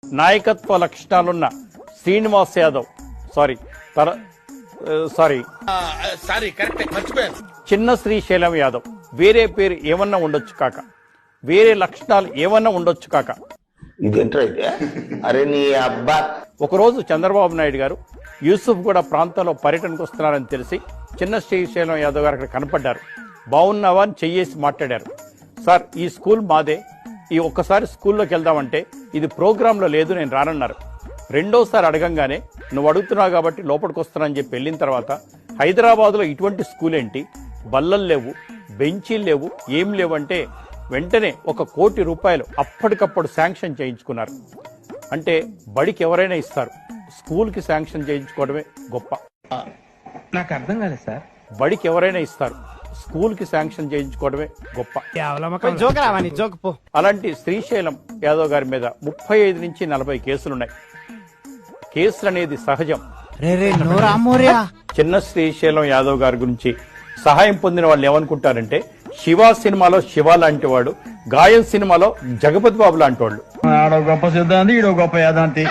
నాయకత్వ లక్షణాలున్న శ్రీనివాస్ యాదవ్ చిన్న శ్రీశైలం యాదవ్ వేరే పేరు ఏమన్నా ఉండొచ్చు కాక, వేరే లక్షణాలు ఏమన్నా ఉండొచ్చు కాక. అరే నీ అబ్బా. ఒకరోజు చంద్రబాబు నాయుడు గారు యూసుఫ్ కూడా ప్రాంతంలో పర్యటనకు వస్తున్నారని తెలిసి చిన్న శ్రీశైలం యాదవ్ గారు అక్కడ కనపడ్డారు. బాగున్నావా అని చెయ్యేసి మాట్లాడారు. సార్, ఈ స్కూల్ మాదే, ఈ ఒక్కసారి స్కూల్లోకి వెళ్దామంటే ఇది ప్రోగ్రాంలో లేదు, నేను రానన్నారు. రెండోసారి అడగంగానే నువ్వు అడుగుతున్నావు కాబట్టి లోపలికి వస్తున్నానని చెప్పి వెళ్ళిన తర్వాత హైదరాబాద్లో ఇటువంటి స్కూల్ ఏంటి, బల్లలు లేవు, బెంచీలు లేవు, ఏం లేవంటే వెంటనే ₹1 కోటి అప్పటికప్పుడు శాంక్షన్ చేయించుకున్నారు. అంటే బడికి ఎవరైనా ఇస్తారు, స్కూల్కి శాంక్షన్ చేయించుకోవడమే గొప్ప. నాకు అర్థం కాలేదు సార్. బడికి ఎవరైనా ఇస్తారు, స్కూల్కి శాంక్షన్ చేయించుకోవడమే గొప్ప. అలాంటి శ్రీశైలం యాదవ్ గారి మీద 35 నుంచి 40 కేసులున్నాయి. కేసులు అనేది సహజం. చిన్న శ్రీశైలం యాదవ్ గారి గురించి సహాయం పొందిన వాళ్ళు ఏమనుకుంటారంటే శివ సినిమాలో శివ లాంటి వాడు, గాయం సినిమాలో జగపతి బాబు లాంటి వాళ్ళు. గొప్ప సిద్ధాంతి, ఈడో గొప్ప యాదాంతి.